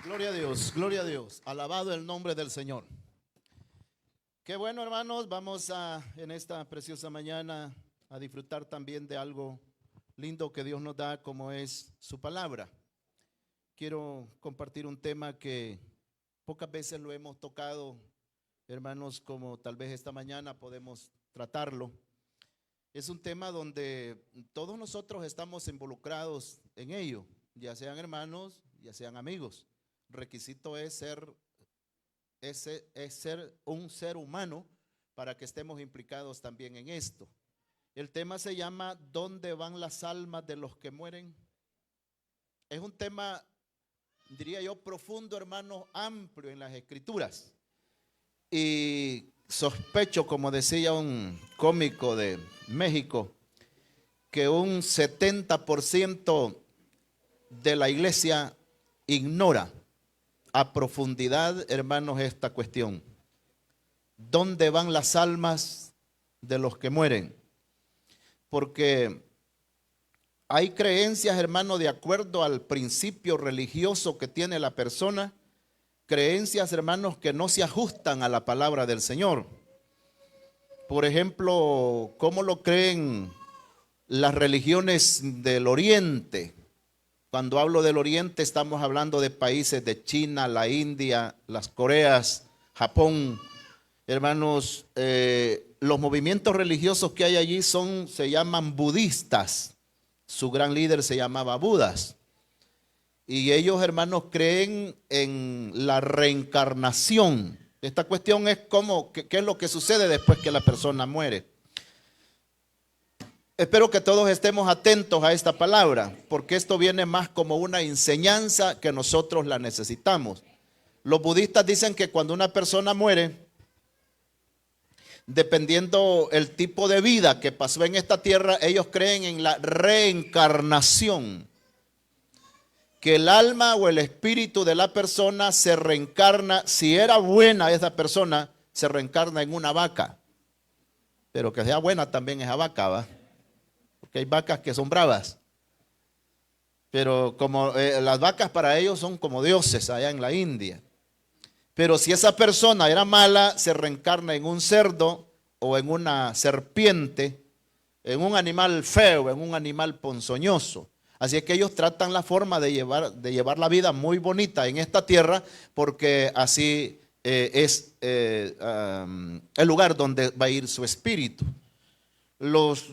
Gloria a Dios, gloria a Dios. Alabado el nombre del Señor. Qué bueno, hermanos, en esta preciosa mañana a disfrutar también de algo lindo que Dios nos da, como es su palabra. Quiero compartir un tema que pocas veces lo hemos tocado, hermanos, como tal vez esta mañana podemos tratarlo. Es un tema donde todos nosotros estamos involucrados en ello, ya sean hermanos, ya sean amigos. Requisito es ser un ser humano para que estemos implicados también en esto. El tema se llama ¿dónde van las almas de los que mueren? Es un tema, diría yo, profundo, hermano, amplio en las escrituras. Y sospecho, como decía un cómico de México, que un 70% de la iglesia ignora a profundidad, hermanos, esta cuestión. ¿Dónde van las almas de los que mueren? Porque hay creencias, hermanos, de acuerdo al principio religioso que tiene la persona, creencias, hermanos, que no se ajustan a la palabra del Señor. Por ejemplo, ¿cómo lo creen las religiones del Oriente? Cuando hablo del Oriente estamos hablando de países de China, la India, las Coreas, Japón. Hermanos, los movimientos religiosos que hay allí se llaman budistas. Su gran líder se llamaba Budas. Y ellos, hermanos, creen en la reencarnación. Esta cuestión es qué es lo que sucede después que la persona muere. Espero que todos estemos atentos a esta palabra, porque esto viene más como una enseñanza que nosotros la necesitamos. Los budistas dicen que cuando una persona muere, dependiendo el tipo de vida que pasó en esta tierra, ellos creen en la reencarnación. Que el alma o el espíritu de la persona se reencarna, si era buena esa persona, se reencarna en una vaca. Pero que sea buena también esa vaca, ¿va? Porque hay vacas que son bravas. Pero como las vacas para ellos son como dioses allá en la India. Pero si esa persona era mala, se reencarna en un cerdo o en una serpiente, en un animal feo, en un animal ponzoñoso. Así es que ellos tratan la forma de llevar la vida muy bonita en esta tierra, porque así es el lugar donde va a ir su espíritu. Los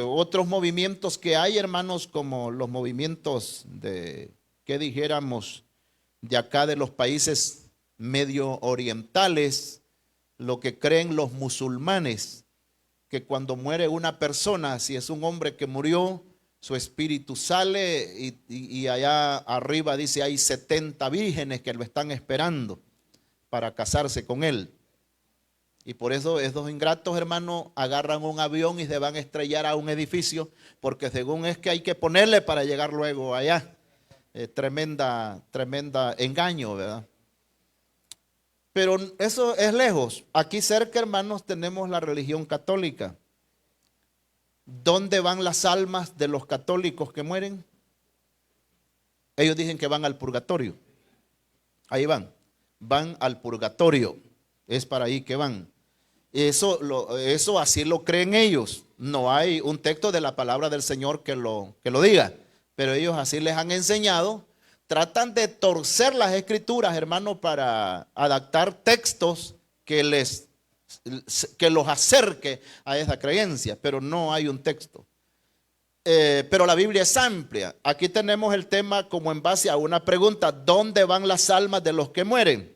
otros movimientos que hay, hermanos, como los movimientos ¿qué dijéramos? De acá de los países medio orientales, lo que creen los musulmanes, que cuando muere una persona, si es un hombre que murió, su espíritu sale y allá arriba dice hay 70 vírgenes que lo están esperando para casarse con él. Y por eso esos ingratos, hermanos, agarran un avión y se van a estrellar a un edificio, porque según es que hay que ponerle para llegar luego allá. Tremenda engaño, ¿verdad? Pero eso es lejos. Aquí cerca, hermanos, tenemos la religión católica. ¿Dónde van las almas de los católicos que mueren? Ellos dicen que van al purgatorio. Ahí van al purgatorio. Es para ahí que van. Eso así lo creen ellos. No hay un texto de la palabra del Señor que lo diga, pero ellos así les han enseñado. Tratan de torcer las escrituras, hermanos, para adaptar textos que los acerque a esa creencia, pero no hay un texto. Pero la Biblia es amplia. Aquí tenemos el tema como en base a una pregunta: ¿dónde van las almas de los que mueren?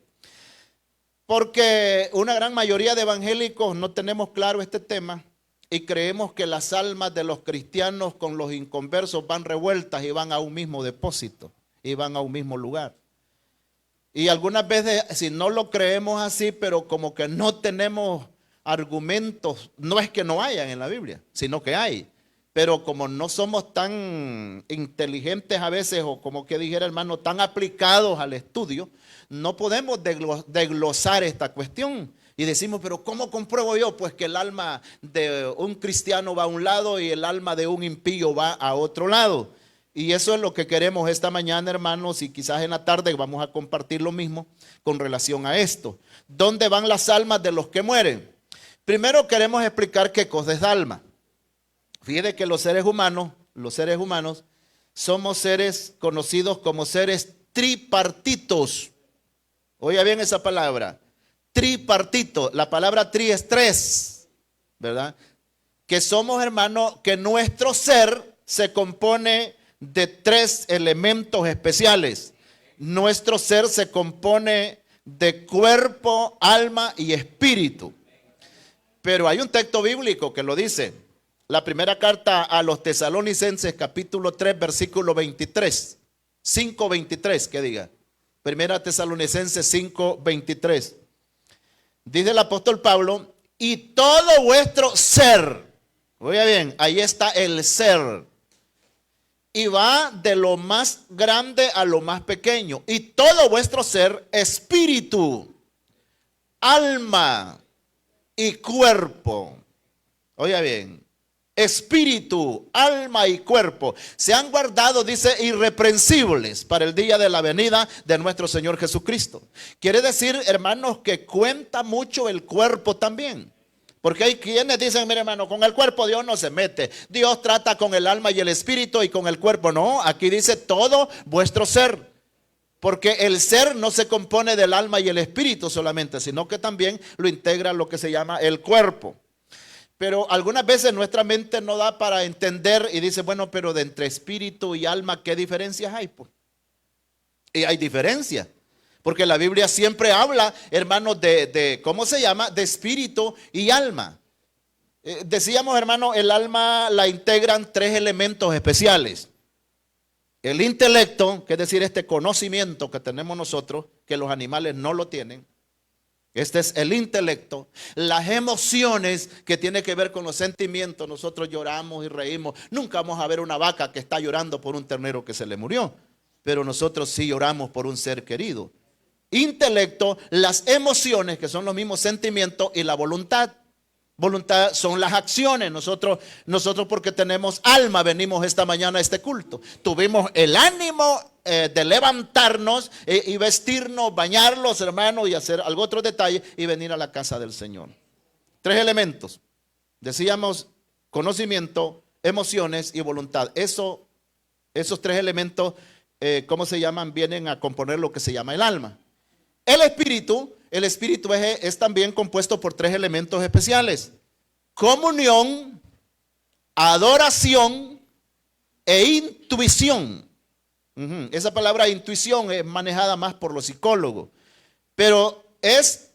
Porque una gran mayoría de evangélicos no tenemos claro este tema y creemos que las almas de los cristianos con los inconversos van revueltas y van a un mismo depósito y van a un mismo lugar. Y algunas veces, si no lo creemos así, pero como que no tenemos argumentos, no es que no hayan en la Biblia, sino que hay. Pero como no somos tan inteligentes a veces, o como que dijera hermano, tan aplicados al estudio, no podemos desglosar esta cuestión. Y decimos, pero ¿cómo compruebo yo? Pues que el alma de un cristiano va a un lado y el alma de un impío va a otro lado. Y eso es lo que queremos esta mañana, hermanos, y quizás en la tarde vamos a compartir lo mismo con relación a esto. ¿Dónde van las almas de los que mueren? Primero queremos explicar qué cosa es alma. Fíjate que los seres humanos somos seres conocidos como seres tripartitos. Oiga bien esa palabra, tripartito. La palabra tri es tres, ¿verdad? Que somos, hermanos, que nuestro ser se compone de tres elementos especiales. Nuestro ser se compone de cuerpo, alma y espíritu. Pero hay un texto bíblico que lo dice. La primera carta a los Tesalonicenses, capítulo 3, versículo 23. 5:23, que diga. Primera Tesalonicenses 5:23. Dice el apóstol Pablo, y todo vuestro ser. Oiga bien, ahí está el ser. Y va de lo más grande a lo más pequeño. Y todo vuestro ser, espíritu, alma y cuerpo. Oiga bien, espíritu, alma y cuerpo se han guardado, dice, irreprensibles para el día de la venida de nuestro Señor Jesucristo. Quiere decir, hermanos, que cuenta mucho el cuerpo también. Porque hay quienes dicen, mire hermano, con el cuerpo Dios no se mete. Dios trata con el alma y el espíritu y con el cuerpo. No, aquí dice todo vuestro ser. Porque el ser no se compone del alma y el espíritu solamente, sino que también lo integra lo que se llama el cuerpo. Pero algunas veces nuestra mente no da para entender y dice, bueno, pero de entre espíritu y alma, ¿qué diferencias hay? Pues? Y hay diferencias. Porque la Biblia siempre habla, hermanos, ¿cómo se llama? De espíritu y alma. Decíamos, hermano, el alma la integran tres elementos especiales. El intelecto, que es decir, este conocimiento que tenemos nosotros, que los animales no lo tienen. Este es el intelecto. Las emociones, que tiene que ver con los sentimientos. Nosotros lloramos y reímos. Nunca vamos a ver una vaca que está llorando por un ternero que se le murió. Pero nosotros sí lloramos por un ser querido. Intelecto, las emociones, que son los mismos sentimientos, y la voluntad. Voluntad son las acciones. Nosotros porque tenemos alma venimos esta mañana a este culto. Tuvimos el ánimo de levantarnos y vestirnos, bañarlos, hermanos, y hacer algo otro detalle y venir a la casa del Señor. Tres elementos. Decíamos conocimiento, emociones y voluntad. Esos tres elementos, ¿cómo se llaman? Vienen a componer lo que se llama el alma. El espíritu es también compuesto por tres elementos especiales: comunión, adoración e intuición. Esa palabra intuición es manejada más por los psicólogos, pero es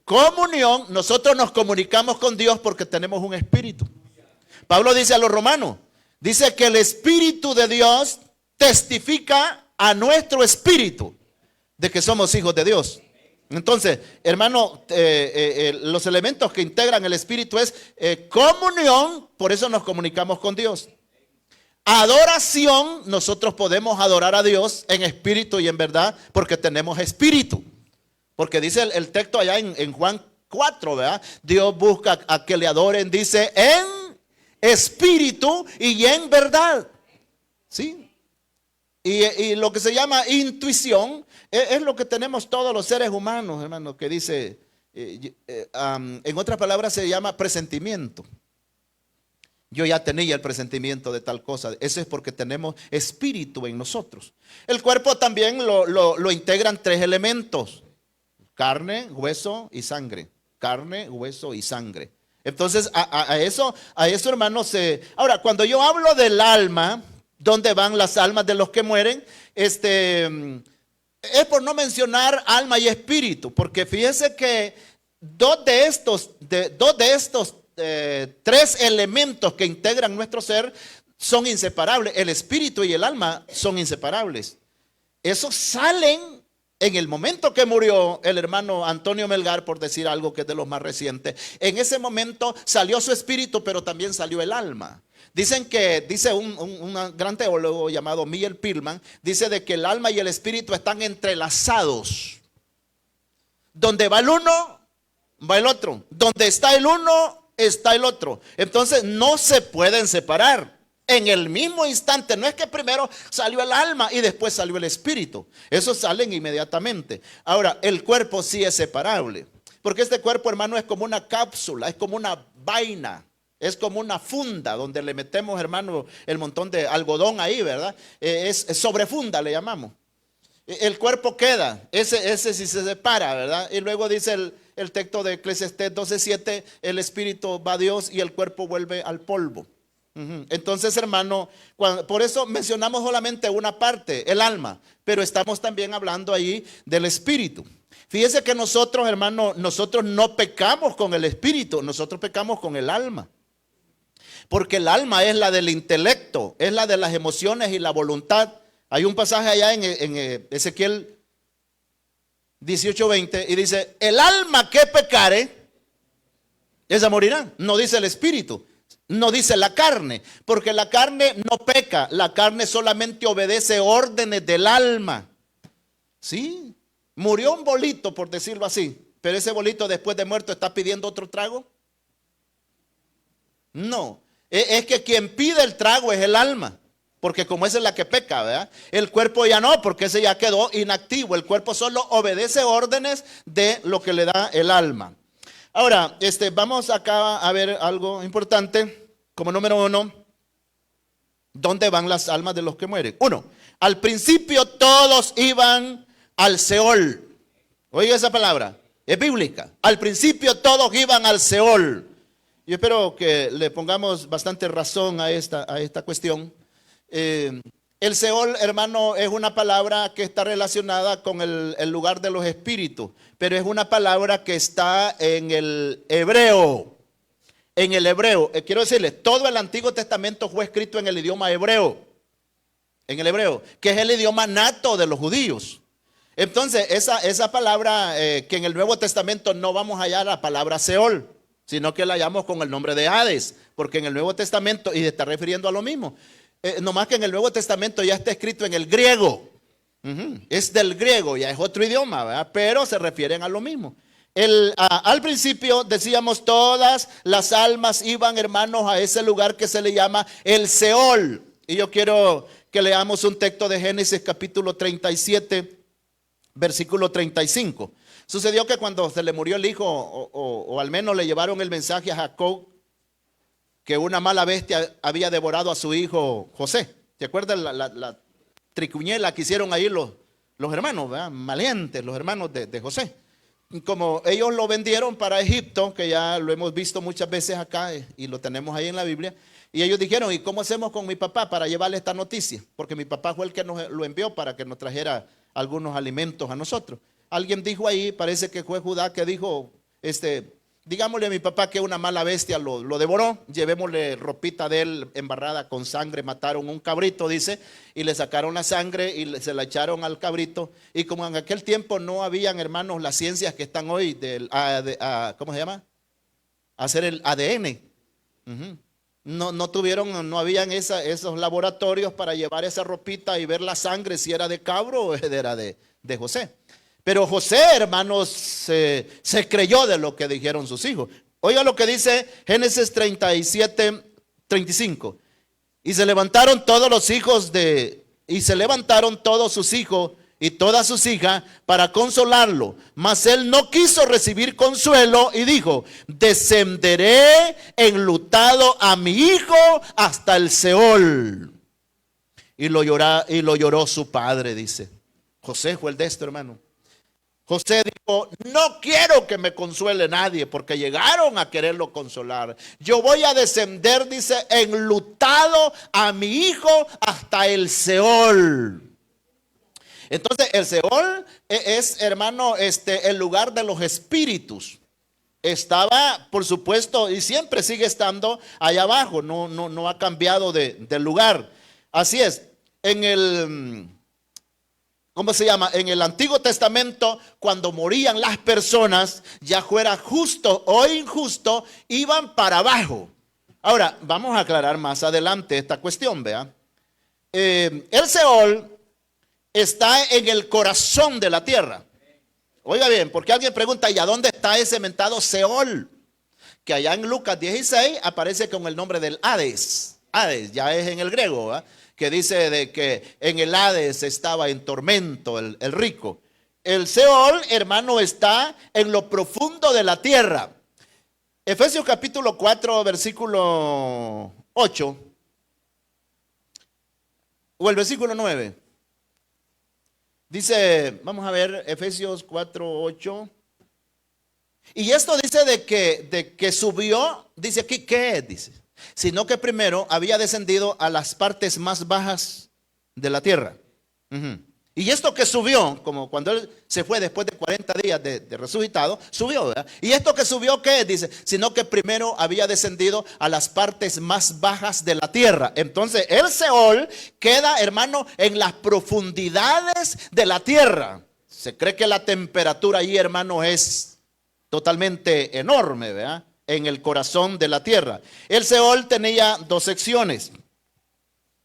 comunión. Nosotros nos comunicamos con Dios porque tenemos un espíritu. Pablo dice a los romanos, dice que el espíritu de Dios testifica a nuestro espíritu de que somos hijos de Dios. Entonces, hermano, los elementos que integran el espíritu es comunión, por eso nos comunicamos con Dios. Adoración, nosotros podemos adorar a Dios en espíritu y en verdad porque tenemos espíritu. Porque dice el texto allá en Juan 4, ¿verdad? Dios busca a que le adoren, dice, en espíritu y en verdad. ¿Sí? Y lo que se llama intuición es lo que tenemos todos los seres humanos, hermano, que dice, en otras palabras se llama presentimiento. Yo ya tenía el presentimiento de tal cosa. Eso es porque tenemos espíritu en nosotros. El cuerpo también lo integran tres elementos: carne, hueso y sangre. Carne, hueso y sangre. Entonces a eso, hermano, ahora, cuando yo hablo del alma, ¿dónde van las almas de los que mueren? Es por no mencionar alma y espíritu, porque fíjense que dos de estos tres elementos que integran nuestro ser son inseparables. El espíritu y el alma son inseparables. Esos salen en el momento que murió el hermano Antonio Melgar, por decir algo que es de los más recientes. En ese momento salió su espíritu, pero también salió el alma. Dice un gran teólogo llamado Miguel Pilman, dice de que el alma y el espíritu están entrelazados. Donde va el uno, va el otro. Donde está el uno, está el otro. Entonces no se pueden separar. En el mismo instante, no es que primero salió el alma y después salió el espíritu. Esos salen inmediatamente. Ahora, el cuerpo sí es separable. Porque este cuerpo, hermano, es como una cápsula, es como una vaina, es como una funda donde le metemos, hermano, el montón de algodón ahí, ¿verdad? Es sobrefunda, le llamamos. El cuerpo queda, ese sí se separa, ¿verdad? Y luego dice el texto de Eclesiastés 12:7, el espíritu va a Dios y el cuerpo vuelve al polvo. Entonces, hermano, por eso mencionamos solamente una parte, el alma, pero estamos también hablando ahí del espíritu. Fíjese que nosotros, hermano, nosotros no pecamos con el espíritu, nosotros pecamos con el alma. Porque el alma es la del intelecto, es la de las emociones y la voluntad. Hay un pasaje allá en Ezequiel 18:20 y dice, el alma que pecare, esa morirá. No dice el espíritu. No dice la carne, porque la carne no peca, la carne solamente obedece órdenes del alma. Sí, murió un bolito, por decirlo así, pero ese bolito después de muerto está pidiendo otro trago. No, es que quien pide el trago es el alma, porque como esa es la que peca, ¿verdad? El cuerpo ya no, porque ese ya quedó inactivo, el cuerpo solo obedece órdenes de lo que le da el alma. Ahora, vamos acá a ver algo importante. Como número 1, ¿dónde van las almas de los que mueren? 1, al principio todos iban al Seol. Oiga esa palabra, es bíblica. Al principio todos iban al Seol. Yo espero que le pongamos bastante razón a esta cuestión. El Seol, hermano, es una palabra que está relacionada con el lugar de los espíritus, pero es una palabra que está en el hebreo. En el hebreo, quiero decirles, todo el Antiguo Testamento fue escrito en el idioma hebreo. En el hebreo, que es el idioma nato de los judíos. Entonces, esa palabra que en el Nuevo Testamento no vamos a hallar la palabra Seol, sino que la hallamos con el nombre de Hades, porque en el Nuevo Testamento, y está refiriendo a lo mismo, nomás que en el Nuevo Testamento ya está escrito en el griego. Es del griego, ya es otro idioma, ¿verdad? Pero se refieren a lo mismo. Al principio decíamos todas las almas iban, hermanos, a ese lugar que se le llama el Seol. Y yo quiero que leamos un texto de Génesis capítulo 37, versículo 35. Sucedió que cuando se le murió el hijo, o al menos le llevaron el mensaje a Jacob, que una mala bestia había devorado a su hijo José. ¿Se acuerdan la tricuñela que hicieron ahí los hermanos, ¿verdad? Maleantes, los hermanos de José? Como ellos lo vendieron para Egipto, que ya lo hemos visto muchas veces acá y lo tenemos ahí en la Biblia, y ellos dijeron, ¿y cómo hacemos con mi papá para llevarle esta noticia? Porque mi papá fue el que nos lo envió para que nos trajera algunos alimentos a nosotros. Alguien dijo ahí, parece que fue Judá, que dijo, digámosle a mi papá que una mala bestia lo devoró, llevémosle ropita de él embarrada con sangre, mataron un cabrito, dice, y le sacaron la sangre y se la echaron al cabrito. Y como en aquel tiempo no habían, hermanos, las ciencias que están hoy, ¿cómo se llama? Hacer el ADN. No habían esos laboratorios para llevar esa ropita y ver la sangre si era de cabro o era de José. Pero José, hermanos, se creyó de lo que dijeron sus hijos. Oiga lo que dice Génesis 37, 35. Y se levantaron todos sus hijos y todas sus hijas para consolarlo. Mas él no quiso recibir consuelo y dijo, descenderé enlutado a mi hijo hasta el Seol. Y lo lloró su padre, dice. José fue el de esto, hermano. José dijo, no quiero que me consuele nadie, porque llegaron a quererlo consolar. Yo voy a descender, dice, enlutado a mi hijo hasta el Seol. Entonces el Seol es, hermano, el lugar de los espíritus. Estaba, por supuesto, y siempre sigue estando allá abajo, no ha cambiado del lugar. Así es, ¿cómo se llama? En el Antiguo Testamento, cuando morían las personas, ya fuera justo o injusto, iban para abajo. Ahora, vamos a aclarar más adelante esta cuestión, vea. El Seol está en el corazón de la tierra. Oiga bien, porque alguien pregunta, ¿y a dónde está ese mentado Seol? Que allá en Lucas 16 aparece con el nombre del Hades. Hades, ya es en el griego, ¿verdad? Que dice de que en el Hades estaba en tormento el rico. El Seol, hermano, está en lo profundo de la tierra. Efesios capítulo 4, versículo 8, o el versículo 9. Dice, vamos a ver, Efesios 4, 8. Y esto dice de que subió, dice aquí, ¿qué es? Dice, sino que primero había descendido a las partes más bajas de la tierra. Y esto que subió, como cuando él se fue después de 40 días de resucitado, subió, ¿verdad? Y esto que subió, ¿qué es? Dice, sino que primero había descendido a las partes más bajas de la tierra. Entonces el Seol queda, hermano, en las profundidades de la tierra. Se cree que la temperatura ahí, hermano, es totalmente enorme, ¿verdad? En el corazón de la tierra. El Seol tenía dos secciones.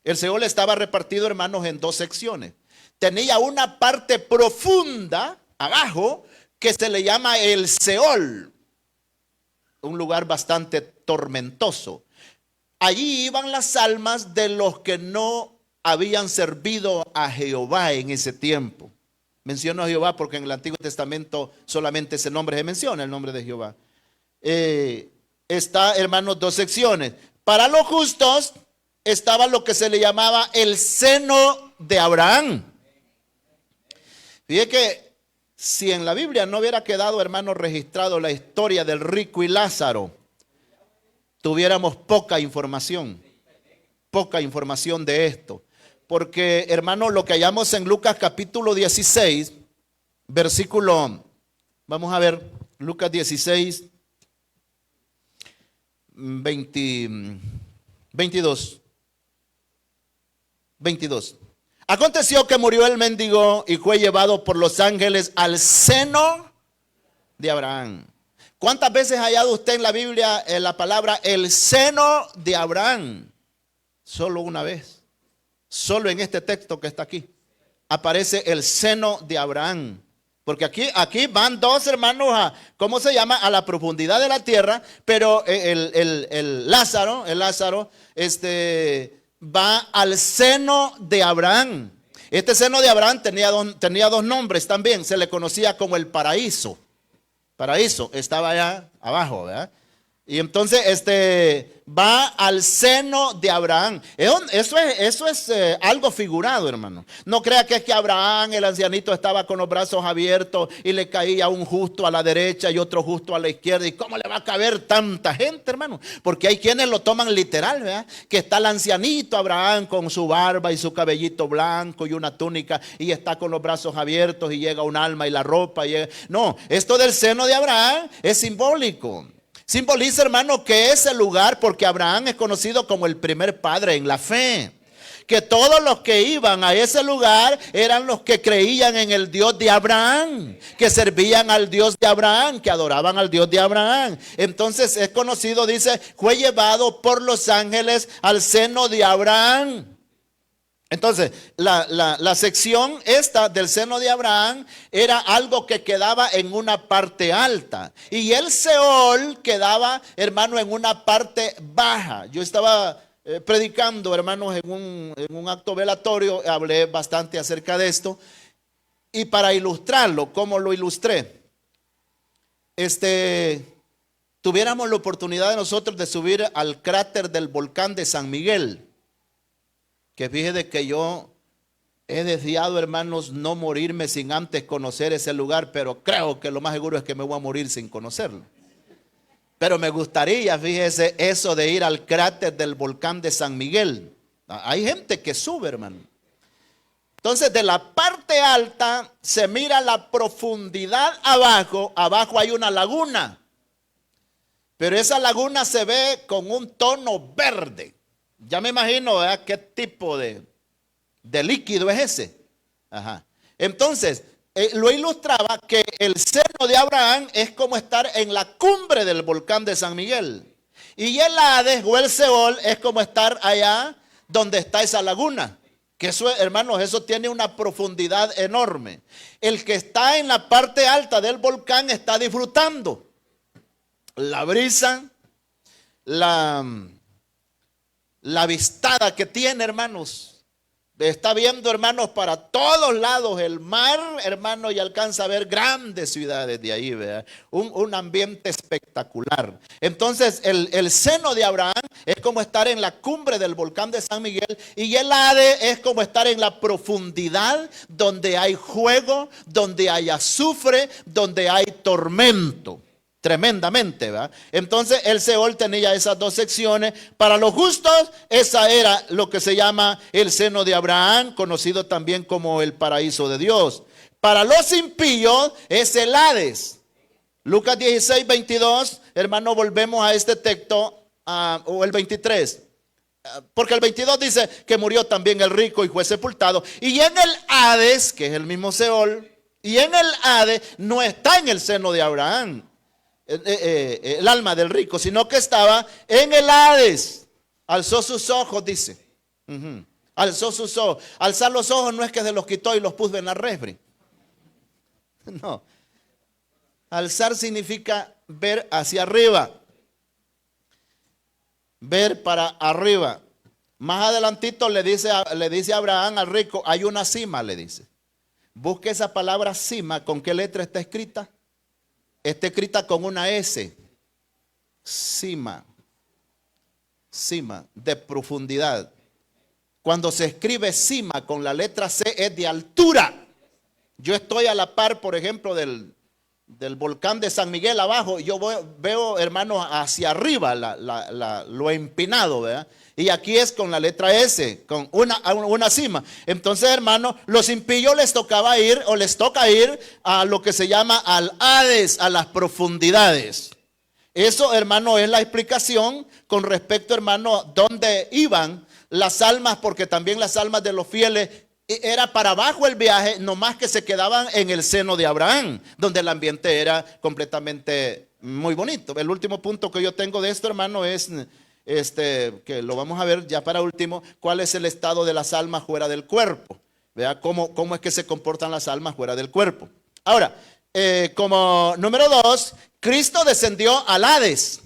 El Seol estaba repartido, hermanos, en dos secciones. Tenía una parte profunda abajo que se le llama el Seol, un lugar bastante tormentoso. Allí iban las almas de los que no habían servido a Jehová en ese tiempo. Menciono a Jehová porque en el Antiguo Testamento solamente ese nombre se menciona, el nombre de Jehová. Está, hermanos, dos secciones. Para los justos estaba lo que se le llamaba el seno de Abraham. Fíjate que si en la Biblia no hubiera quedado, hermano, registrado la historia del rico y Lázaro, tuviéramos poca información de esto. Porque, hermano, lo que hallamos en Lucas capítulo 16, versículo, vamos a ver, Lucas 16, 22. Aconteció que murió el mendigo y fue llevado por los ángeles al seno de Abraham. ¿Cuántas veces ha hallado usted en la Biblia la palabra el seno de Abraham? Solo una vez. Solo en este texto que está aquí aparece el seno de Abraham. Porque aquí van dos hermanos a, ¿cómo se llama? A la profundidad de la tierra, pero el Lázaro, va al seno de Abraham. Este seno de Abraham tenía dos nombres también. Se le conocía como el paraíso. Paraíso estaba allá abajo, ¿verdad? Y entonces va al seno de Abraham. Eso es algo figurado, hermano. No crea que es que Abraham, el ancianito, estaba con los brazos abiertos y le caía un justo a la derecha y otro justo a la izquierda. ¿Y cómo le va a caber tanta gente, hermano? Porque hay quienes lo toman literal, ¿verdad? Que está el ancianito Abraham con su barba y su cabellito blanco y una túnica y está con los brazos abiertos y llega un alma y la ropa. No, esto del seno de Abraham es simbólico. Simboliza, hermano, que ese lugar, porque Abraham es conocido como el primer padre en la fe, que todos los que iban a ese lugar eran los que creían en el Dios de Abraham, que servían al Dios de Abraham, que adoraban al Dios de Abraham. Entonces es conocido, dice, fue llevado por los ángeles al seno de Abraham. Entonces, la sección esta del seno de Abraham era algo que quedaba en una parte alta. Y el Seol quedaba, hermano, en una parte baja. Yo estaba predicando, hermanos, en un acto velatorio. Hablé bastante acerca de esto. Y para ilustrarlo, ¿cómo lo ilustré? Tuviéramos la oportunidad de nosotros de subir al cráter del volcán de San Miguel. Que fíjese que yo he deseado, hermanos, no morirme sin antes conocer ese lugar, pero creo que lo más seguro es que me voy a morir sin conocerlo. Pero me gustaría, fíjese, eso de ir al cráter del volcán de San Miguel. Hay gente que sube, hermano. Entonces, de la parte alta se mira la profundidad abajo. Abajo hay una laguna. Pero esa laguna se ve con un tono verde. Ya me imagino, ¿verdad?, qué tipo de líquido es ese. Ajá. Entonces, lo ilustraba que el seno de Abraham es como estar en la cumbre del volcán de San Miguel. Y el Hades o el Seol es como estar allá donde está esa laguna. Que eso, hermanos, eso tiene una profundidad enorme. El que está en la parte alta del volcán está disfrutando la brisa, la la vistada que tiene, hermanos. Está viendo, hermanos, para todos lados el mar, hermanos, y alcanza a ver grandes ciudades de ahí, ¿verdad? Un ambiente espectacular. Entonces, el seno de Abraham es como estar en la cumbre del volcán de San Miguel, y el Hades es como estar en la profundidad donde hay fuego, donde hay azufre, donde hay tormento. Tremendamente, ¿verdad? Entonces el Seol tenía esas dos secciones. Para los justos, esa era lo que se llama el seno de Abraham, conocido también como el paraíso de Dios. Para los impíos es el Hades. Lucas 16, 22, hermano, volvemos a este texto, o el 23. Porque el 22 dice que murió también el rico y fue sepultado. Y en el Hades, que es el mismo Seol, y en el Hades no está en el seno de Abraham el alma del rico, sino que estaba en el Hades. Alzó sus ojos, dice. Alzó sus ojos. Alzar los ojos no es que se los quitó y los puso en la refri. No. Alzar significa ver hacia arriba. Ver para arriba. Más adelantito le dice Abraham al rico, hay una cima, le dice. Busque esa palabra cima. ¿Con qué letra está escrita? Está escrita con una S. Cima. Cima, de profundidad. Cuando se escribe cima con la letra C es de altura. Yo estoy a la par, por ejemplo, del volcán de San Miguel abajo. Yo veo, hermanos, hacia arriba lo empinado, ¿verdad? Y aquí es con la letra S, con una cima. Entonces, hermanos, los impíos les tocaba ir, o les toca ir a lo que se llama al Hades, a las profundidades. Eso, hermano, es la explicación con respecto, hermano, dónde iban las almas, porque también las almas de los fieles era para abajo el viaje, no más que se quedaban en el seno de Abraham, donde el ambiente era completamente muy bonito. El último punto que yo tengo de esto, hermano, es que lo vamos a ver ya para último, cuál es el estado de las almas fuera del cuerpo. Vea cómo es que se comportan las almas fuera del cuerpo. Ahora, como número 2, Cristo descendió al Hades.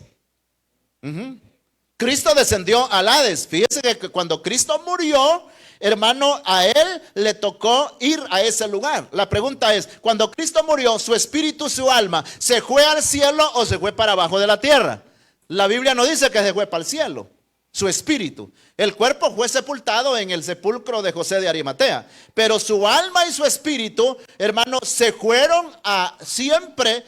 Cristo descendió al Hades. Fíjese que cuando Cristo murió, hermano, a él le tocó ir a ese lugar. La pregunta es, cuando Cristo murió, su espíritu, su alma, ¿se fue al cielo o se fue para abajo de la tierra? La Biblia no dice que se fue para el cielo, su espíritu. El cuerpo fue sepultado en el sepulcro de José de Arimatea, pero su alma y su espíritu, hermano, se fueron a siempre,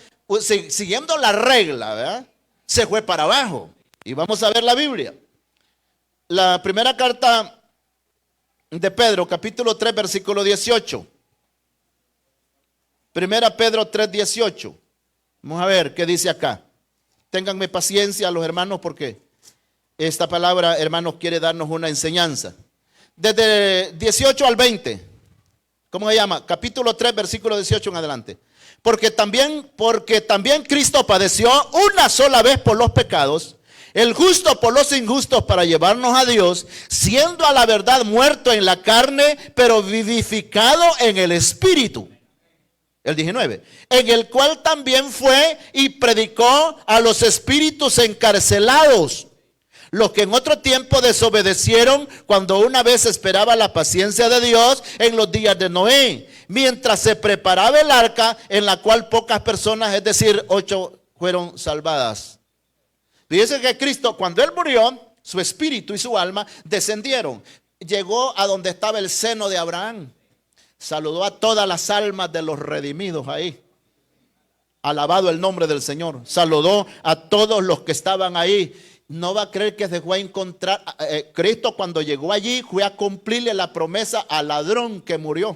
siguiendo la regla, ¿verdad? Se fue para abajo. Y vamos a ver la Biblia. La primera carta de Pedro, capítulo 3, versículo 18. Primera Pedro 3, 18. Vamos a ver qué dice acá. Ténganme paciencia los hermanos, porque esta palabra, hermanos, quiere darnos una enseñanza. Desde 18 al 20. ¿Cómo se llama? Capítulo 3, versículo 18 en adelante. Porque también Cristo padeció una sola vez por los pecados, el justo por los injustos, para llevarnos a Dios, siendo a la verdad muerto en la carne, pero vivificado en el espíritu. El 19, en el cual también fue y predicó a los espíritus encarcelados, los que en otro tiempo desobedecieron cuando una vez esperaba la paciencia de Dios en los días de Noé, mientras se preparaba el arca, en la cual pocas personas, es decir, 8, fueron salvadas. Fíjense que Cristo, cuando Él murió, su espíritu y su alma descendieron. Llegó a donde estaba el seno de Abraham. Saludó a todas las almas de los redimidos ahí. Alabado el nombre del Señor. Saludó a todos los que estaban ahí. No va a creer que se fue a encontrar. Cristo, cuando llegó allí, fue a cumplirle la promesa al ladrón que murió.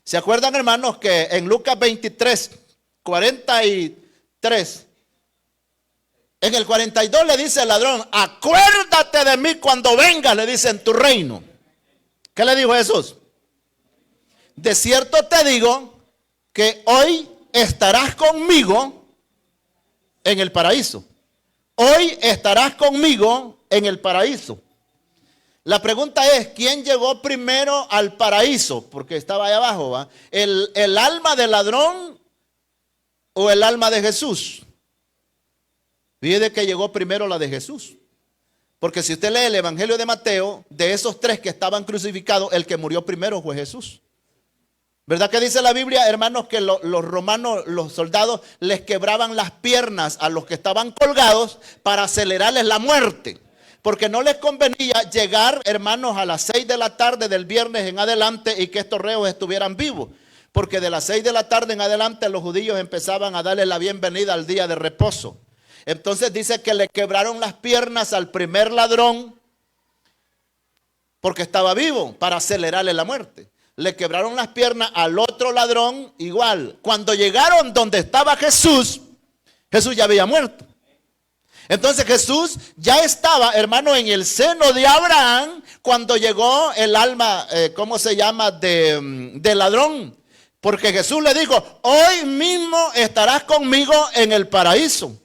¿Se acuerdan, hermanos, que en Lucas 23, 43, en el 42 le dice al ladrón: acuérdate de mí cuando vengas, le dice, en tu reino? ¿Qué le dijo Jesús? De cierto te digo que hoy estarás conmigo en el paraíso. Hoy estarás conmigo en el paraíso. La pregunta es, ¿quién llegó primero al paraíso? Porque estaba ahí abajo, ¿va? ¿El alma del ladrón o el alma de Jesús? Fíjate que llegó primero la de Jesús. Porque si usted lee el Evangelio de Mateo, de esos tres que estaban crucificados, el que murió primero fue Jesús. ¿Verdad que dice la Biblia, hermanos, que los romanos, los soldados, les quebraban las piernas a los que estaban colgados para acelerarles la muerte? Porque no les convenía llegar, hermanos, a las 6 de la tarde del viernes en adelante y que estos reos estuvieran vivos. Porque de las 6 de la tarde en adelante los judíos empezaban a darle la bienvenida al día de reposo. Entonces dice que le quebraron las piernas al primer ladrón porque estaba vivo, para acelerarle la muerte. Le quebraron las piernas al otro ladrón igual. Cuando llegaron donde estaba Jesús, Jesús ya había muerto. Entonces Jesús ya estaba, hermano, en el seno de Abraham cuando llegó el alma, ¿cómo se llama? De ladrón. Porque Jesús le dijo, hoy mismo estarás conmigo en el paraíso.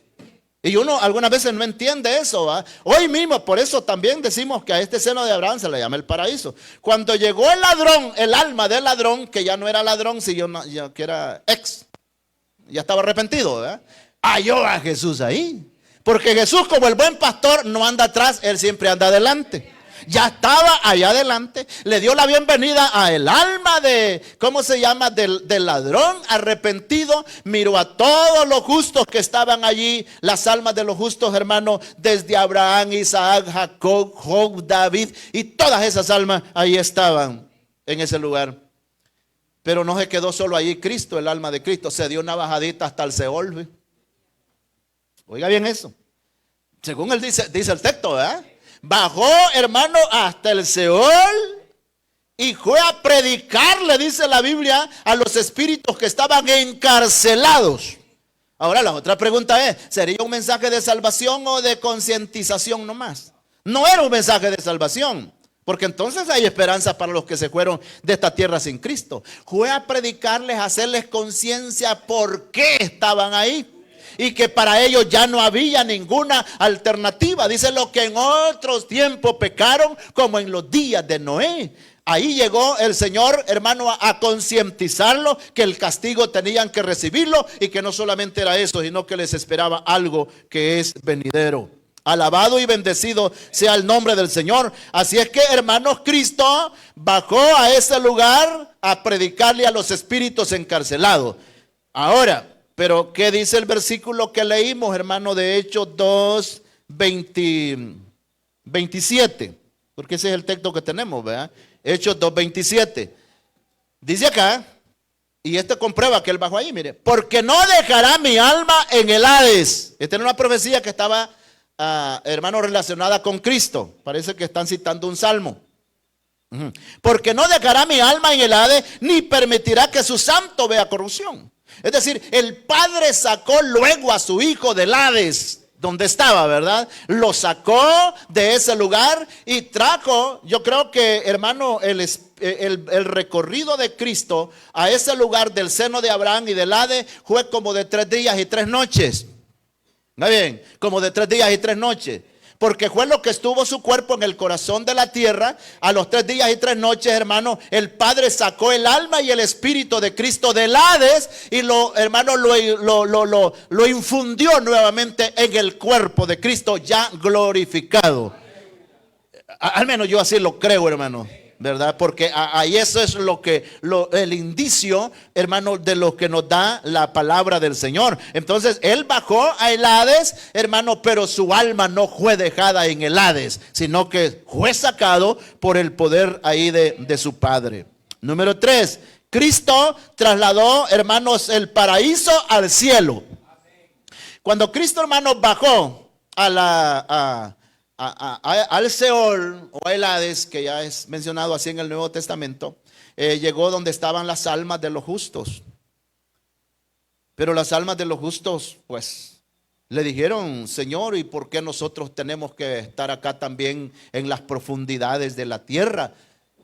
Y uno algunas veces no entiende eso, ¿va? Hoy mismo, por eso también decimos que a este seno de Abraham se le llama el paraíso. Cuando llegó el ladrón, el alma del ladrón, que ya no era ladrón, sino que era ya estaba arrepentido, ¿verdad? Halló a Jesús ahí. Porque Jesús, como el buen pastor, no anda atrás, él siempre anda adelante. Ya estaba allá adelante, le dio la bienvenida a el alma de, ¿cómo se llama? Del ladrón arrepentido. Miró a todos los justos que estaban allí, las almas de los justos, hermanos, desde Abraham, Isaac, Jacob, Job, David, y todas esas almas ahí estaban en ese lugar. Pero no se quedó solo allí Cristo, el alma de Cristo, se dio una bajadita hasta el Seol, ¿ve? Oiga bien eso. Según él dice el texto, ¿verdad? Bajó, hermano, hasta el Seol y fue a predicarle, dice la Biblia, a los espíritus que estaban encarcelados. Ahora la otra pregunta es, ¿sería un mensaje de salvación o de concientización nomás? No era un mensaje de salvación, porque entonces hay esperanza para los que se fueron de esta tierra sin Cristo. Fue a predicarles, a hacerles conciencia por qué estaban ahí. Y que para ellos ya no había ninguna alternativa. Dice, lo que en otros tiempos pecaron, como en los días de Noé. Ahí llegó el Señor, hermano, a concientizarlo que el castigo tenían que recibirlo y que no solamente era eso, sino que les esperaba algo que es venidero. Alabado y bendecido sea el nombre del Señor. Así es que, hermanos, Cristo bajó a ese lugar a predicarle a los espíritus encarcelados. Ahora, pero ¿qué dice el versículo que leímos, hermano, de Hechos 2, 27? Porque ese es el texto que tenemos, ¿verdad? Hechos 2, 27. Dice acá, y esto comprueba que él bajó ahí, mire. Porque no dejará mi alma en el Hades. Esta era una profecía que estaba, hermano, relacionada con Cristo. Parece que están citando un salmo. Porque no dejará mi alma en el Hades, ni permitirá que su santo vea corrupción. Es decir, el Padre sacó luego a su Hijo del Hades, donde estaba, ¿verdad? Lo sacó de ese lugar y trajo, yo creo que, hermano, el recorrido de Cristo a ese lugar del seno de Abraham y del Hades fue como de 3 días y 3 noches. ¿Está bien? Como de 3 días y 3 noches. Porque fue lo que estuvo su cuerpo en el corazón de la tierra. A los 3 días y 3 noches, hermano, el Padre sacó el alma y el espíritu de Cristo del Hades y lo infundió nuevamente en el cuerpo de Cristo ya glorificado. Al menos yo así lo creo, hermano, ¿verdad? Porque ahí eso es el indicio, hermano, de lo que nos da la palabra del Señor. Entonces él bajó a el Hades, hermano, pero su alma no fue dejada en el Hades, sino que fue sacado por el poder ahí de su Padre. Número 3, Cristo trasladó, hermanos, el paraíso al cielo. Cuando Cristo, hermanos, bajó al Seol o al Hades, que ya es mencionado así en el Nuevo Testamento, llegó donde estaban las almas de los justos. Pero las almas de los justos, pues, le dijeron, Señor, ¿y por qué nosotros tenemos que estar acá también en las profundidades de la tierra?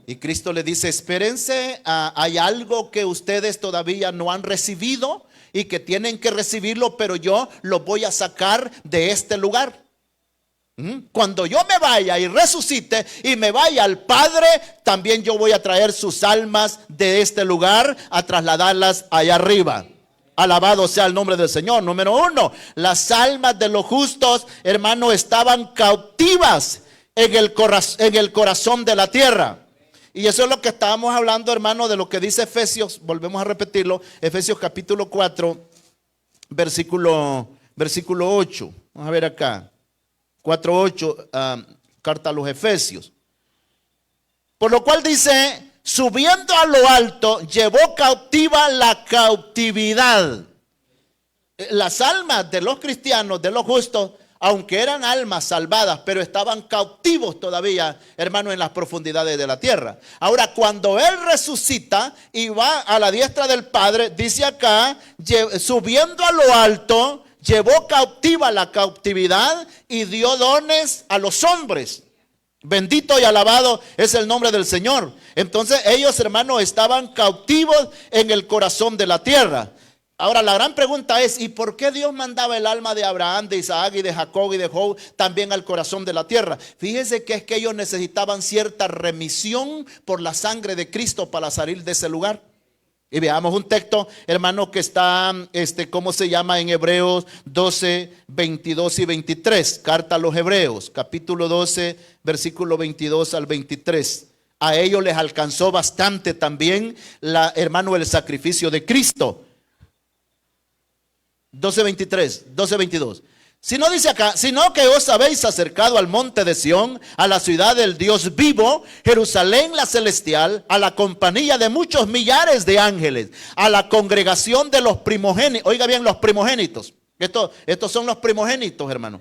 Y Cristo le dice, espérense, hay algo que ustedes todavía no han recibido y que tienen que recibirlo, pero yo lo voy a sacar de este lugar. Cuando yo me vaya y resucite y me vaya al Padre, también yo voy a traer sus almas de este lugar a trasladarlas allá arriba. Alabado sea el nombre del Señor. Número uno, las almas de los justos, hermano, estaban cautivas en el corazón de la tierra. Y eso es lo que estábamos hablando, hermano, de lo que dice Efesios. Volvemos a repetirlo. Efesios capítulo 4, versículo 8. Vamos a ver acá. 4:8, carta a los Efesios. Por lo cual dice, subiendo a lo alto, llevó cautiva la cautividad. Las almas de los cristianos, de los justos, aunque eran almas salvadas, pero estaban cautivos todavía, hermano, en las profundidades de la tierra. Ahora, cuando Él resucita y va a la diestra del Padre, dice acá, subiendo a lo alto, llevó cautiva la cautividad y dio dones a los hombres. Bendito y alabado es el nombre del Señor. Entonces ellos, hermanos, estaban cautivos en el corazón de la tierra. Ahora la gran pregunta es, ¿y por qué Dios mandaba el alma de Abraham, de Isaac y de Jacob y de Job también al corazón de la tierra? Fíjese que es que ellos necesitaban cierta remisión por la sangre de Cristo para salir de ese lugar. Y veamos un texto, hermano, que está, ¿cómo se llama? En Hebreos 12, 22 y 23. Carta a los Hebreos, capítulo 12, versículo 22 al 23. A ellos les alcanzó bastante también, hermano, el sacrificio de Cristo. 12:23, 12:22. Si no dice acá, sino que os habéis acercado al monte de Sión, a la ciudad del Dios vivo, Jerusalén la celestial, a la compañía de muchos millares de ángeles, a la congregación de los primogénitos. Oiga bien, los primogénitos. Estos son los primogénitos, hermano.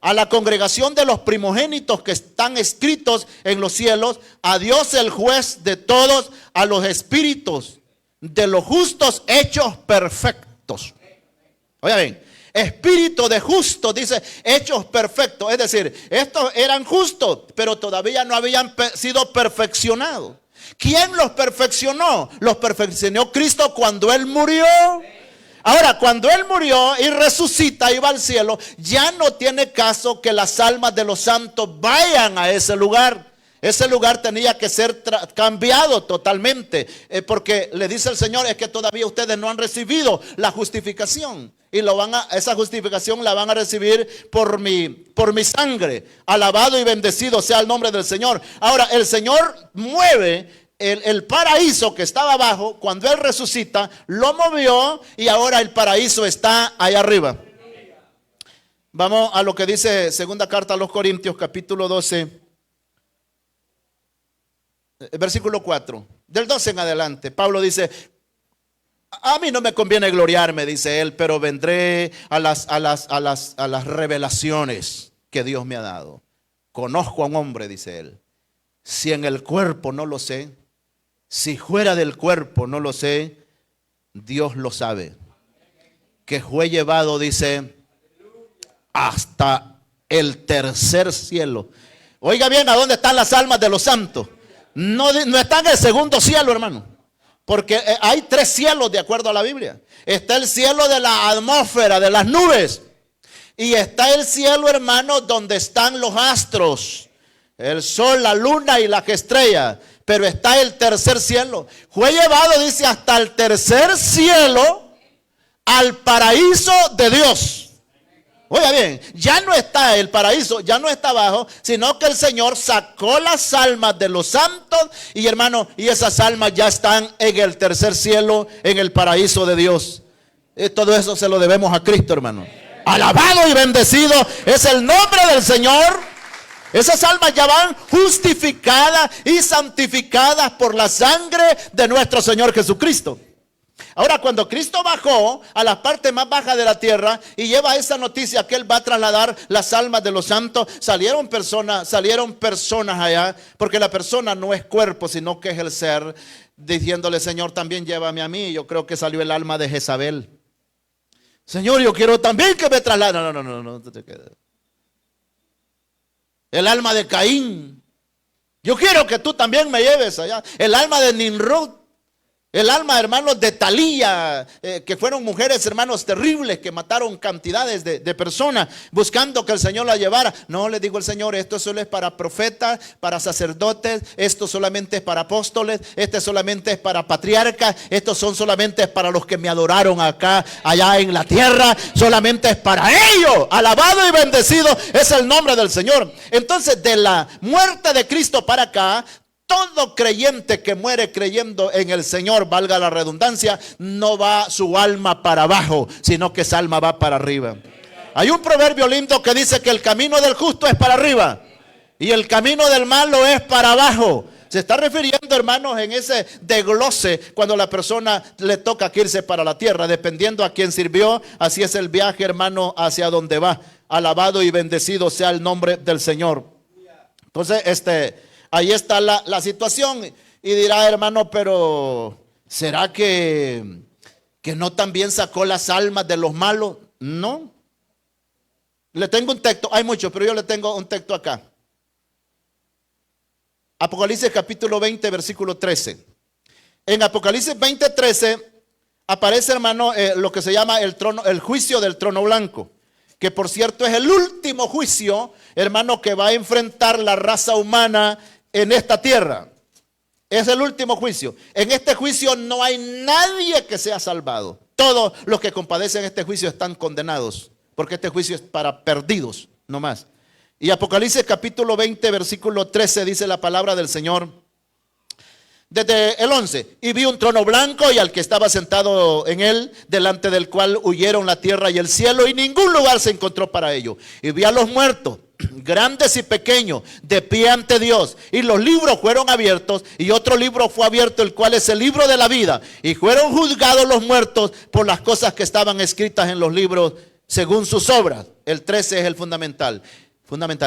A la congregación de los primogénitos que están escritos en los cielos, a Dios el juez de todos, a los espíritus de los justos hechos perfectos. Oiga bien, espíritu de justo, dice, hechos perfectos. Es decir, estos eran justos, pero todavía no habían sido perfeccionados. ¿Quién los perfeccionó? Los perfeccionó Cristo cuando Él murió. Ahora, cuando Él murió y resucita y va al cielo, ya no tiene caso que las almas de los santos vayan a ese lugar. Ese lugar tenía que ser cambiado totalmente, porque le dice el Señor, es que todavía ustedes no han recibido la justificación. Y esa justificación la van a recibir por mi sangre. Alabado y bendecido sea el nombre del Señor. Ahora, el Señor mueve el paraíso que estaba abajo. Cuando Él resucita, lo movió y ahora el paraíso está allá arriba. Vamos a lo que dice segunda carta a los Corintios, capítulo 12. Versículo 4, del 12 en adelante, Pablo dice, a mí no me conviene gloriarme, dice él, pero vendré a las revelaciones que Dios me ha dado. Conozco a un hombre, dice él, si en el cuerpo no lo sé, si fuera del cuerpo no lo sé, Dios lo sabe, que fue llevado, dice, hasta el tercer cielo. Oiga bien, ¿a dónde están las almas de los santos? No están en el segundo cielo, hermano. Porque hay tres cielos de acuerdo a la Biblia. Está el cielo de la atmósfera, de las nubes. Y está el cielo, hermano, donde están los astros. El sol, la luna y las estrellas. Pero está el tercer cielo. Fue llevado, dice, hasta el tercer cielo, al paraíso de Dios. Oiga bien, ya no está el paraíso, ya no está abajo, sino que el Señor sacó las almas de los santos y hermano, y esas almas ya están en el tercer cielo, en el paraíso de Dios. Todo eso se lo debemos a Cristo, hermano. Alabado y bendecido es el nombre del Señor. Esas almas ya van justificadas y santificadas por la sangre de nuestro Señor Jesucristo. Ahora, cuando Cristo bajó a la parte más baja de la tierra y lleva esa noticia que Él va a trasladar las almas de los santos, salieron personas allá, porque la persona no es cuerpo, sino que es el ser, diciéndole, Señor, también llévame a mí. Yo creo que salió el alma de Jezabel. Señor, yo quiero también que me trasladen. No te quedes. El alma de Caín. Yo quiero que tú también me lleves allá. El alma de Nimrod. El alma, hermanos, de Talía, que fueron mujeres, hermanos, terribles, que mataron cantidades de personas buscando que el Señor la llevara. No, le dijo el Señor, esto solo es para profetas, para sacerdotes, esto solamente es para apóstoles, este solamente es para patriarcas, estos son solamente para los que me adoraron allá en la tierra, solamente es para ellos. Alabado y bendecido es el nombre del Señor. Entonces, de la muerte de Cristo para acá, todo creyente que muere creyendo en el Señor, valga la redundancia, no va su alma para abajo, sino que esa alma va para arriba. Hay un proverbio lindo que dice que el camino del justo es para arriba y el camino del malo es para abajo. Se está refiriendo, hermanos, en ese desglose cuando a la persona le toca irse para la tierra, dependiendo a quién sirvió, así es el viaje, hermano, hacia donde va. Alabado y bendecido sea el nombre del Señor. Entonces, ahí está la situación. Y dirá, hermano, pero ¿será que no también sacó las almas de los malos? No. Le tengo un texto, hay muchos, pero yo le tengo un texto acá. Apocalipsis capítulo 20, versículo 13. En Apocalipsis 20, 13 aparece, hermano, lo que se llama el juicio del trono blanco. Que por cierto es el último juicio, hermano, que va a enfrentar la raza humana en esta tierra. Es el último juicio. En este juicio no hay nadie que sea salvado. Todos los que compadecen este juicio están condenados, porque este juicio es para perdidos, no más. Y Apocalipsis capítulo 20, versículo 13 dice la palabra del Señor. Desde el 11, y vi un trono blanco y al que estaba sentado en él, delante del cual huyeron la tierra y el cielo, y ningún lugar se encontró para ello. Y vi a los muertos, grandes y pequeños, de pie ante Dios, y los libros fueron abiertos, y otro libro fue abierto, el cual es el libro de la vida, y fueron juzgados los muertos por las cosas que estaban escritas en los libros según sus obras. El 13 es el fundamental.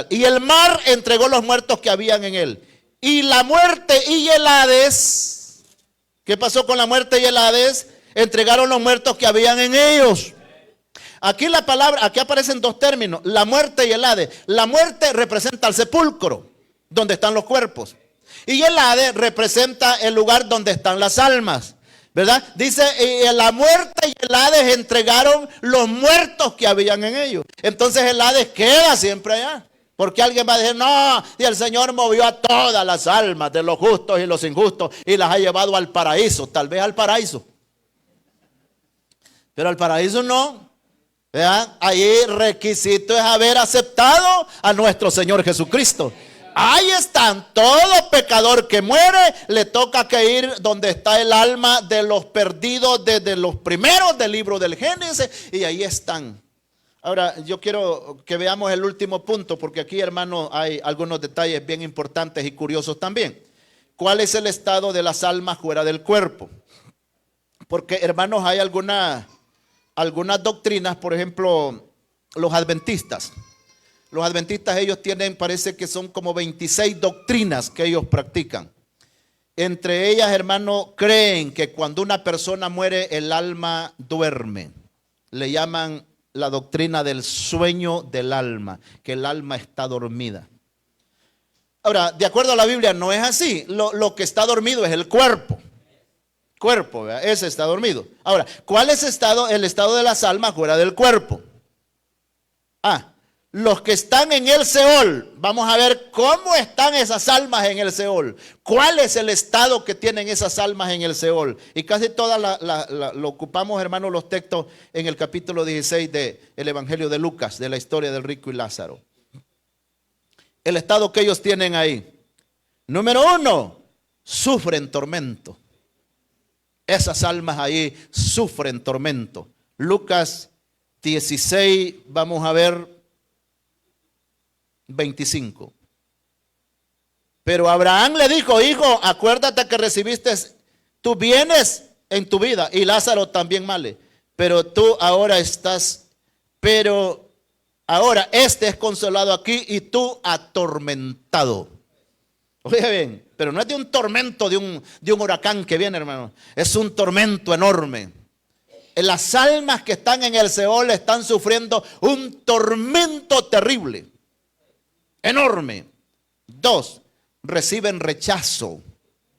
Y el mar entregó los muertos que habían en él. Y la muerte y el Hades, ¿qué pasó con la muerte y el Hades? Entregaron los muertos que habían en ellos. Aquí aquí aparecen dos términos, la muerte y el Hades. La muerte representa el sepulcro, donde están los cuerpos. Y el Hades representa el lugar donde están las almas, ¿verdad? Dice, la muerte y el Hades entregaron los muertos que habían en ellos. Entonces el Hades queda siempre allá. Porque alguien va a decir, no, y el Señor movió a todas las almas de los justos y los injustos y las ha llevado al paraíso. Tal vez al paraíso, pero al paraíso no. ¿Verdad? Ahí requisito es haber aceptado a nuestro Señor Jesucristo. Ahí están, todo pecador que muere le toca que ir donde está el alma de los perdidos desde los primeros del libro del Génesis, y ahí están. Ahora, yo quiero que veamos el último punto, porque aquí, hermano, hay algunos detalles bien importantes y curiosos también. ¿Cuál es el estado de las almas fuera del cuerpo? Porque, hermanos, hay algunas doctrinas, por ejemplo, los adventistas. Los adventistas, ellos tienen, parece que son como 26 doctrinas que ellos practican. Entre ellas, hermano, creen que cuando una persona muere, el alma duerme. Le llaman la doctrina del sueño del alma, que el alma está dormida. Ahora, de acuerdo a la Biblia, no es así. Lo que está dormido es el cuerpo. ¿Verdad? Ese está dormido. Ahora, ¿cuál es el estado de las almas fuera del cuerpo? Los que están en el Seol. Vamos a ver cómo están esas almas en el Seol. ¿Cuál es el estado que tienen esas almas en el Seol? Y casi todas lo ocupamos, hermanos, los textos en el capítulo 16 del Evangelio de Lucas, de la historia del rico y Lázaro. El estado que ellos tienen ahí. Número 1, sufren tormento. Esas almas ahí sufren tormento. Lucas 16, vamos a ver, 25. Pero Abraham le dijo, hijo, acuérdate que recibiste tus bienes en tu vida y Lázaro también male. Pero ahora este es consolado aquí y tú atormentado. Oye bien, pero no es de un tormento de un huracán que viene, hermano. Es un tormento enorme. Las almas que están en el Seol están sufriendo un tormento terrible, enorme. 2, reciben rechazo.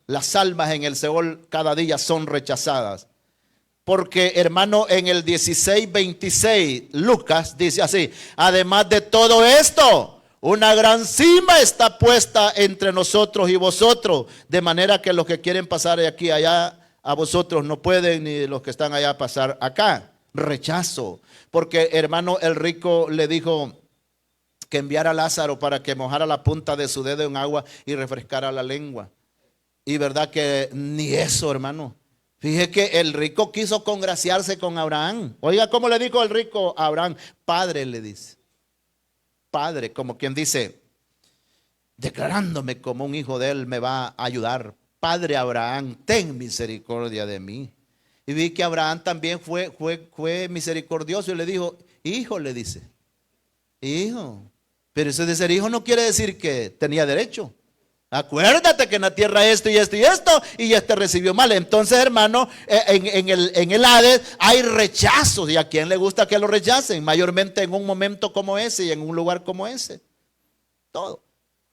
Las almas en el Seol cada día son rechazadas. Porque, hermano, en el 16:26, Lucas dice así: además de todo esto, una gran cima está puesta entre nosotros y vosotros, de manera que los que quieren pasar de aquí a allá a vosotros no pueden, ni los que están allá pasar acá. Rechazo. Porque, hermano, el rico le dijo que enviara a Lázaro para que mojara la punta de su dedo en agua y refrescara la lengua. Y verdad que ni eso, hermano. Fíjese que el rico quiso congraciarse con Abraham. Oiga, ¿cómo le dijo el rico a Abraham? Padre, le dice. Padre, como quien dice, declarándome como un hijo de él, me va a ayudar. Padre Abraham, ten misericordia de mí. Y vi que Abraham también fue misericordioso y le dijo, hijo, le dice. Hijo. Pero eso de ser hijo no quiere decir que tenía derecho. Acuérdate que en la tierra esto y esto y esto, y este recibió mal. Entonces, hermano, en el Hades hay rechazos. ¿Y a quién le gusta que lo rechacen? Mayormente en un momento como ese y en un lugar como ese. Todo.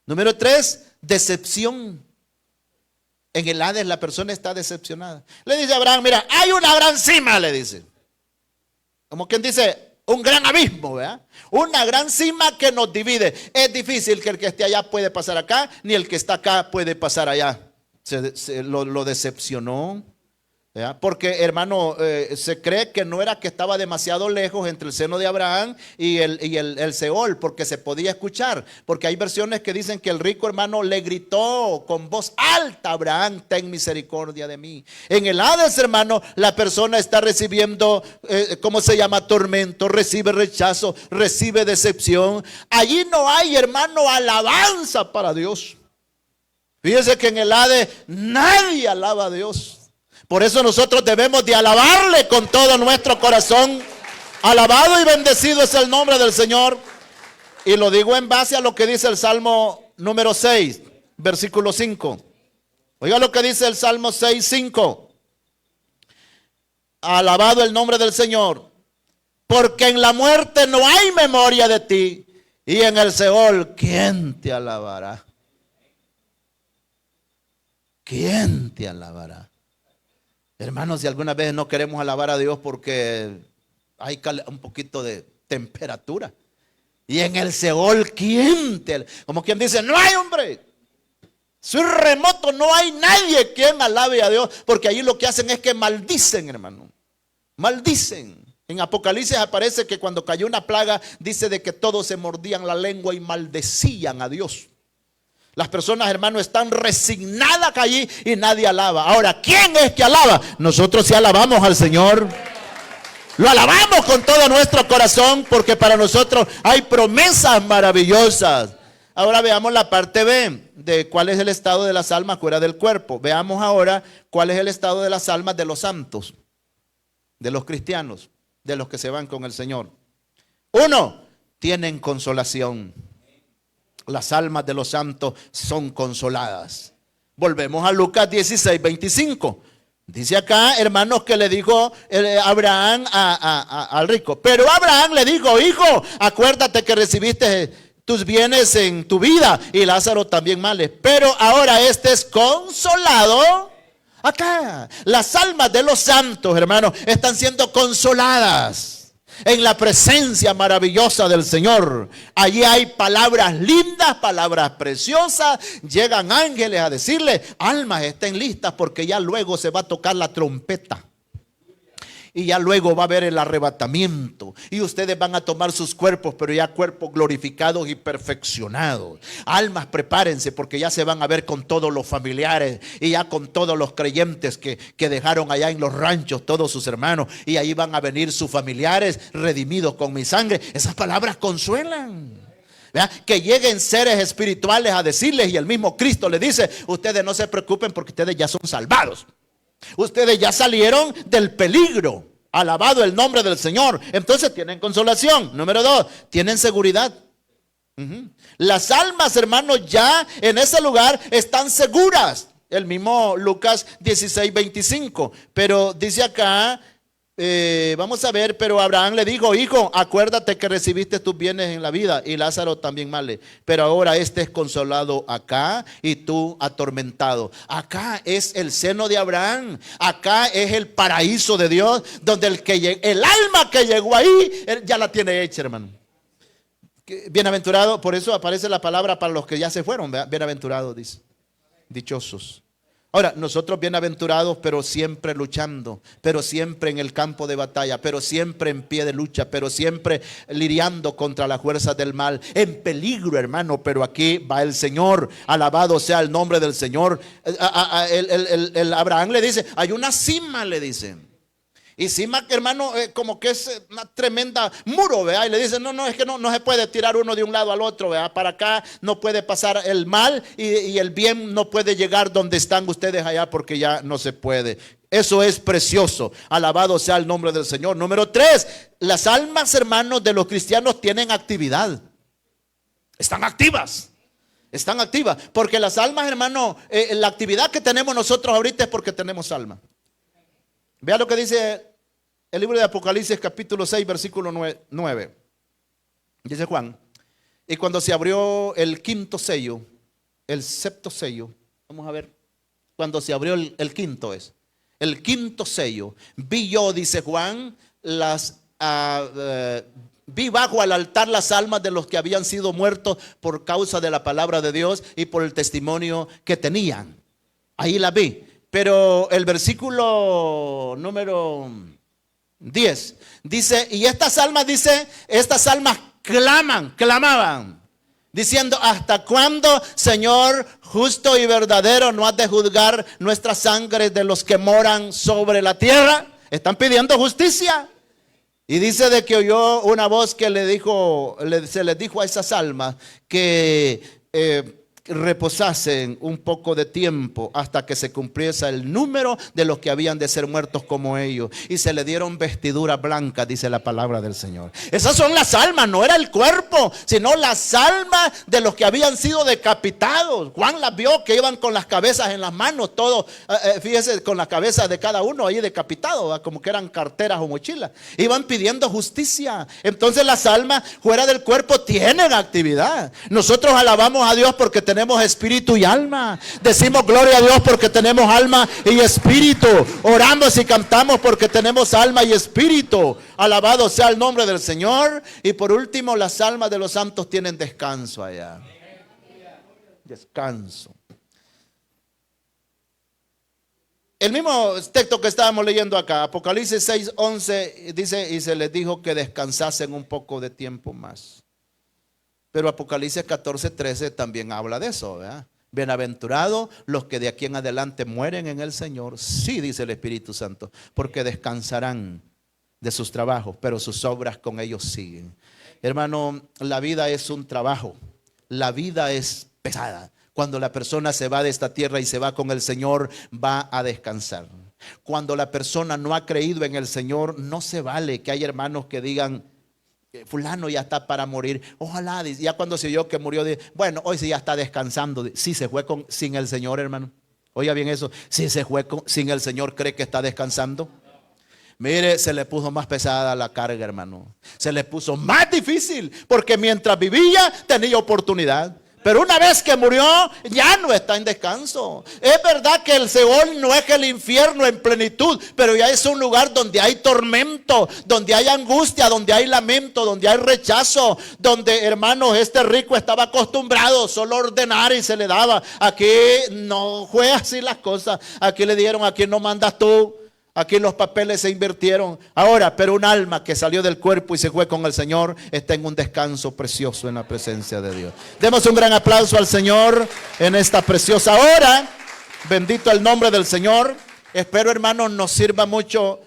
Número 3, decepción. En el Hades la persona está decepcionada. Le dice a Abraham, mira, hay una gran cima, le dice. Como quien dice, un gran abismo, ¿verdad? Una gran cima que nos divide. Es difícil que el que esté allá puede pasar acá, ni el que está acá puede pasar allá. Lo decepcionó, ¿verdad? Porque, hermano, se cree que no era que estaba demasiado lejos entre el seno de Abraham y el Seol, porque se podía escuchar. Porque hay versiones que dicen que el rico, hermano, le gritó con voz alta a Abraham, ten misericordia de mí. En el Hades, hermano, la persona está recibiendo, ¿cómo se llama? Tormento, recibe rechazo, recibe decepción. Allí no hay, hermano, alabanza para Dios. Fíjese que en el Hades nadie alaba a Dios. Por eso nosotros debemos de alabarle con todo nuestro corazón. Alabado y bendecido es el nombre del Señor. Y lo digo en base a lo que dice el Salmo número 6, versículo 5. Oiga lo que dice el Salmo 6, 5. Alabado el nombre del Señor. Porque en la muerte no hay memoria de ti. Y en el Seol, ¿quién te alabará? ¿Quién te alabará? Hermanos, si alguna vez no queremos alabar a Dios porque hay un poquito de temperatura. Y en el Seol, ¿quién te? Como quien dice, no hay hombre. Soy remoto, no hay nadie quien alabe a Dios. Porque allí lo que hacen es que maldicen, hermano. Maldicen. En Apocalipsis aparece que cuando cayó una plaga, dice de que todos se mordían la lengua y maldecían a Dios. Las personas, hermano, están resignadas allí y nadie alaba. Ahora, ¿quién es que alaba? Nosotros sí alabamos al Señor. Lo alabamos con todo nuestro corazón porque para nosotros hay promesas maravillosas. Ahora veamos la parte B de cuál es el estado de las almas fuera del cuerpo. Veamos ahora cuál es el estado de las almas de los santos, de los cristianos, de los que se van con el Señor. 1, tienen consolación. Las almas de los santos son consoladas. Volvemos a Lucas 16, 25. Dice acá, hermanos, que le dijo Abraham al rico. Pero Abraham le dijo, hijo, acuérdate que recibiste tus bienes en tu vida y Lázaro también males. Pero ahora este es consolado acá. Las almas de los santos, hermanos, están siendo consoladas en la presencia maravillosa del Señor. Allí hay palabras lindas, palabras preciosas. Llegan ángeles a decirle, almas estén listas porque ya luego se va a tocar la trompeta. Y ya luego va a haber el arrebatamiento. Y ustedes van a tomar sus cuerpos, pero ya cuerpos glorificados y perfeccionados. Almas, prepárense porque ya se van a ver con todos los familiares. Y ya con todos los creyentes que dejaron allá en los ranchos, todos sus hermanos. Y ahí van a venir sus familiares redimidos con mi sangre. Esas palabras consuelan. ¿Verdad? Que lleguen seres espirituales a decirles, y el mismo Cristo le dice, ustedes no se preocupen porque ustedes ya son salvados. Ustedes ya salieron del peligro. Alabado el nombre del Señor. Entonces tienen consolación. Número 2, tienen seguridad. Las almas, hermanos, ya en ese lugar están seguras. El mismo Lucas 16, 25. Pero dice acá Vamos a ver, pero Abraham le dijo: hijo, acuérdate que recibiste tus bienes en la vida y Lázaro también male, pero ahora este es consolado acá y tú atormentado. Acá es el seno de Abraham, acá es el paraíso de Dios, donde el alma que llegó ahí ya la tiene hecha, hermano. Bienaventurado, por eso aparece la palabra para los que ya se fueron, ¿verdad? Bienaventurados, dice, dichosos. Ahora, nosotros bienaventurados, pero siempre luchando, pero siempre en el campo de batalla, pero siempre en pie de lucha, pero siempre lidiando contra las fuerzas del mal, en peligro, hermano, pero aquí va el Señor, alabado sea el nombre del Señor. El Abraham le dice: hay una cima, le dice. Y cima, hermano, como que es una tremenda muro, ¿verdad? Y le dice: no, es que no se puede tirar uno de un lado al otro, ¿verdad? Para acá no puede pasar el mal y el bien no puede llegar donde están ustedes allá, porque ya no se puede. Eso es precioso. Alabado sea el nombre del Señor. Número 3, las almas, hermanos, de los cristianos tienen actividad. Están activas. Están activas. Porque las almas, hermano, la actividad que tenemos nosotros ahorita es porque tenemos alma. Vea lo que dice el libro de Apocalipsis, capítulo 6, versículo 9. Dice Juan: y cuando se abrió el quinto sello, el sexto sello, vamos a ver, cuando se abrió el quinto el quinto sello, vi yo, dice Juan, vi bajo al altar las almas de los que habían sido muertos por causa de la palabra de Dios y por el testimonio que tenían. Ahí la vi. Pero el versículo número 10 dice: y estas almas, dice, estas almas clamaban, diciendo: ¿hasta cuándo, Señor justo y verdadero, no has de juzgar nuestra sangre de los que moran sobre la tierra? Están pidiendo justicia. Y dice de que oyó una voz que se les dijo a esas almas que reposasen un poco de tiempo hasta que se cumpliese el número de los que habían de ser muertos como ellos, y se le dieron vestiduras blancas, dice la palabra del Señor. Esas son las almas, no era el cuerpo, sino las almas de los que habían sido decapitados. Juan las vio que iban con las cabezas en las manos, todos, fíjese, con las cabezas de cada uno ahí decapitados, como que eran carteras o mochilas. Iban pidiendo justicia. Entonces las almas fuera del cuerpo tienen actividad. Nosotros alabamos a Dios porque tenemos espíritu y alma. Decimos gloria a Dios porque tenemos alma y espíritu. Oramos y cantamos porque tenemos alma y espíritu. Alabado sea el nombre del Señor. Y por último, las almas de los santos tienen descanso allá. Descanso. El mismo texto que estábamos leyendo acá, Apocalipsis 6:11, dice: y se les dijo que descansasen un poco de tiempo más. Pero Apocalipsis 14:13 también habla de eso, ¿verdad? Bienaventurados los que de aquí en adelante mueren en el Señor. Sí, dice el Espíritu Santo, porque descansarán de sus trabajos, pero sus obras con ellos siguen. Hermano, la vida es un trabajo. La vida es pesada. Cuando la persona se va de esta tierra y se va con el Señor, va a descansar. Cuando la persona no ha creído en el Señor, no se vale que hay hermanos que digan: fulano ya está para morir. Ojalá, ya cuando se oyó que murió, bueno, hoy sí ya está descansando. Si se fue sin el Señor, hermano. Oiga bien eso. Si se fue sin el Señor, ¿cree que está descansando? Mire, se le puso más pesada la carga, hermano. Se le puso más difícil, porque mientras vivía tenía oportunidad. Pero una vez que murió, ya no está en descanso. Es verdad que el Seol no es el infierno en plenitud, pero ya es un lugar donde hay tormento, donde hay angustia, donde hay lamento, donde hay rechazo, donde, hermanos, este rico estaba acostumbrado solo a ordenar y se le daba. Aquí no fue así las cosas. Aquí le dieron: aquí no mandas tú. Aquí los papeles se invirtieron. Ahora, pero un alma que salió del cuerpo y se fue con el Señor está en un descanso precioso en la presencia de Dios. Demos un gran aplauso al Señor en esta preciosa hora. Bendito el nombre del Señor. Espero, hermanos, nos sirva mucho.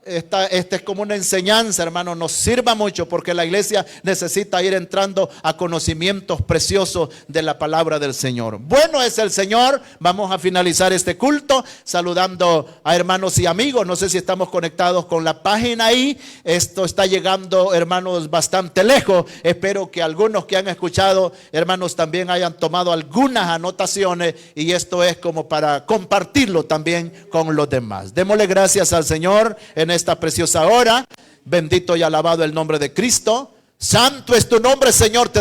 Esta es como una enseñanza, hermano, nos sirva mucho, porque la iglesia necesita ir entrando a conocimientos preciosos de la palabra del Señor. Bueno es el Señor. Vamos a finalizar este culto saludando a hermanos y amigos. No sé si estamos conectados con la página ahí. Esto está llegando, hermanos, bastante lejos. Espero que algunos que han escuchado, hermanos, también hayan tomado algunas anotaciones, y esto es como para compartirlo también con los demás. Démosle gracias al Señor en en esta preciosa hora. Bendito y alabado el nombre de Cristo. Santo es tu nombre, Señor.